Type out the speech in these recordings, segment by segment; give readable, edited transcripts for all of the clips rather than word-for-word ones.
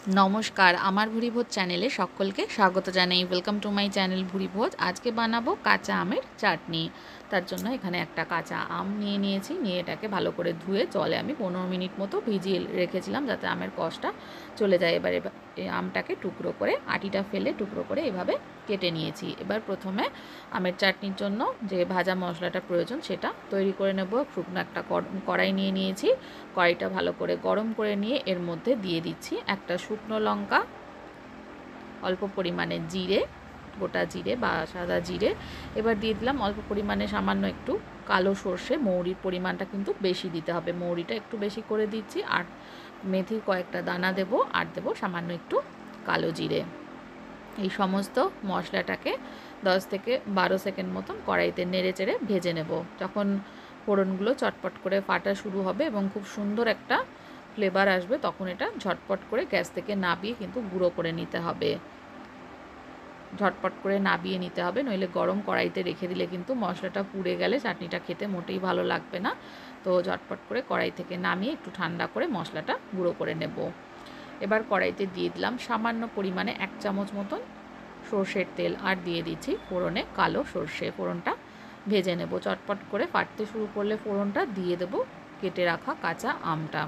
নমস্কার, আমার ভুরিভোজ চ্যানেলে সকলকে স্বাগত জানাই। Welcome to my channel Bhurivoj. আজকে বানাবো কাঁচা আমের চাটনি। তার জন্য এখানে একটা কাঁচা আম নিয়ে নিয়েছি। নিয়ে এটাকে ভালো করে ধুয়ে জলে আমি 15 মিনিট মতো ভিজিয়ে রেখেছিলাম যাতে আমের কষটা চলে যায়। এবার এই আমটাকে টুকরো করে আটিটা ফেলে টুকরো করে এভাবে কেটে নিয়েছি। এবার প্রথমে আমের চাটনির জন্য যে ভাজা মশলাটা প্রয়োজন সেটা তৈরি করে নেব। শুকনো একটা কড়াই নিয়ে নিয়েছি। কড়াইটা ভালো করে গরম করে নিয়ে এর মধ্যে দিয়ে দিচ্ছি একটা শুকনো লঙ্কা, অল্প পরিমাণে জিরে, গোটা জিরে বা সাদা জিরে। এবার দিয়ে দিলাম অল্প পরিমাণে সামান্য একটু কালো সর্ষে। মৌরির পরিমাণটা কিন্তু বেশি দিতে হবে, মৌরিটা একটু বেশি করে দিচ্ছি। আর মেথির কয়েকটা দানা দেব, আর দেব সামান্য একটু কালো জিরে। এই সমস্ত মশলাটাকে 10 থেকে 12 সেকেন্ড মতন কড়াইতে নেড়ে চেড়ে ভেজে নেব। যখন ফোড়নগুলো চটপট করে ফাটা শুরু হবে এবং খুব সুন্দর একটা ফ্লেভার আসবে, তখন এটা ঝটপট করে গ্যাস থেকে নাবিয়ে কিন্তু গুঁড়ো করে নিতে হবে। ঝটপট করে নাবিয়ে নিতে হবে, নইলে গরম কড়াইতে রেখে দিলে কিন্তু মশলাটা পুড়ে গেলে চাটনিটা খেতে মোটেই ভালো লাগবে না। তো ঝটপট করে কড়াই থেকে নামিয়ে একটু ঠান্ডা করে মশলাটা গুঁড়ো করে নেব। এবার কড়াইতে দিয়ে দিলাম সামান্য পরিমাণে 1 চামচ মতন সর্ষের তেল, আর দিয়ে দিচ্ছি ফোড়নে কালো সর্ষে। ফোড়নটা ভেজে নেব। চটপট করে ফাটতে শুরু করলে ফোড়নটা দিয়ে দেব কেটে রাখা কাঁচা আমটা।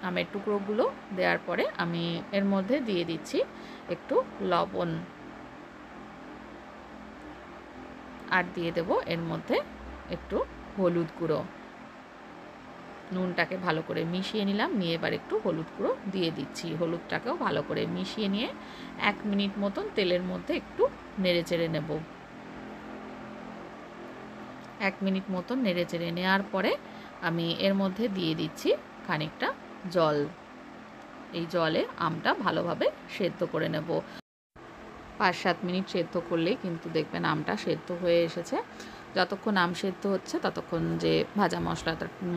আমের টুকরোগুলো দেওয়ার পরে আমি এর মধ্যে দিয়ে দিচ্ছি একটু লবণ, আর দিয়ে দেব এর মধ্যে একটু হলুদ গুঁড়ো। নুনটাকে ভালো করে মিশিয়ে নিলাম, নিয়ে এবার একটু হলুদ গুঁড়ো দিয়ে দিচ্ছি। হলুদটাকেও ভালো করে মিশিয়ে নিয়ে 1 মিনিট মতন তেলের মধ্যে একটু নেড়ে চেড়ে নেব। 1 মিনিট মতন নেড়ে চেড়ে নেওয়ার পরে আমি এর মধ্যে দিয়ে দিচ্ছি খানিকটা জল। এই জলে আমটা ভালোভাবে সেদ্ধ করে নেব। 5-7 মিনিট সেদ্ধ করলেই কিন্তু দেখবেন আমটা সেদ্ধ হয়ে এসেছে। যতক্ষণ আম সেদ্ধ হচ্ছে ততক্ষণ যে ভাজা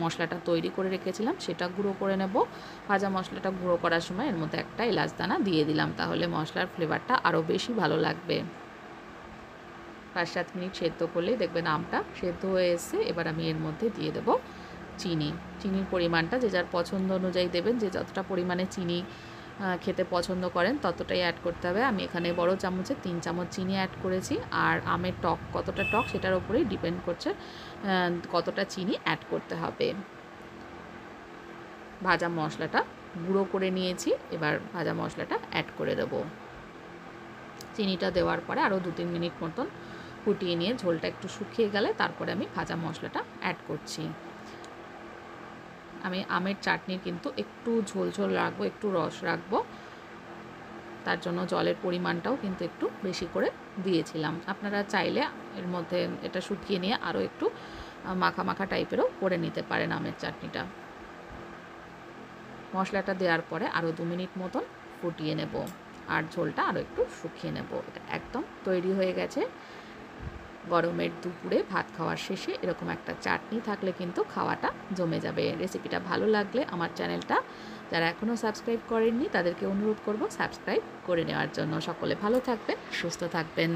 মশলাটা তৈরি করে রেখেছিলাম সেটা গুঁড়ো করে নেব। ভাজা মশলাটা গুঁড়ো করার সময় এর মধ্যে একটা এলাচ দানা দিয়ে দিলাম, তাহলে মশলার ফ্লেভারটা আরও বেশি ভালো লাগবে। 5-7 মিনিট সেদ্ধ করলেই দেখবেন আমটা সেদ্ধ হয়ে এসছে। এবার আমি এর মধ্যে দিয়ে দেব চিনি। চিনির পরিমাণটা যে যার পছন্দ অনুযায়ী দেবেন, যে যতটা পরিমাণে চিনি খেতে পছন্দ করেন ততটাই অ্যাড করতে হবে। আমি এখানে বড় চামচে 3 চামচ চিনি অ্যাড করেছি। আর আমের টক কতটা টক সেটার উপরেই ডিপেন্ড করছে কতটা চিনি অ্যাড করতে হবে। ভাজা মশলাটা গুঁড়ো করে নিয়েছি, এবার ভাজা মশলাটা অ্যাড করে দেব। চিনিটা দেওয়ার পরে আরও 2-3 মিনিট মতন ফুটিয়ে নিয়ে ঝোলটা একটু শুকিয়ে গেলে তারপরে আমি ভাজা মশলাটা অ্যাড করছি। আমি আমের চাটনির কিন্তু একটু ঝোল ঝোল রাখবো, একটু রস রাখবো, তার জন্য জলের পরিমাণটাও কিন্তু একটু বেশি করে দিয়েছিলাম। আপনারা চাইলে এর মধ্যে এটা শুকিয়ে নিয়ে আরও একটু মাখা মাখা টাইপেরও করে নিতে পারেন আমের চাটনিটা। মশলাটা দেওয়ার পরে আরও 2 মিনিট মতন ফুটিয়ে নেব, আর ঝোলটা আরও একটু শুকিয়ে নেব। এটা একদম তৈরি হয়ে গেছে। গরমের দুপুরে ভাত খাওয়ার শেষে এরকম একটা চাটনি থাকলে কিন্তু খাওয়াটা জমে যাবে। রেসিপিটা ভালো লাগলে আমার চ্যানেলটা যারা এখনও সাবস্ক্রাইব করেননি তাদেরকে অনুরোধ করব সাবস্ক্রাইব করে নেওয়ার জন্য। সকলে ভালো থাকবেন, সুস্থ থাকবেন।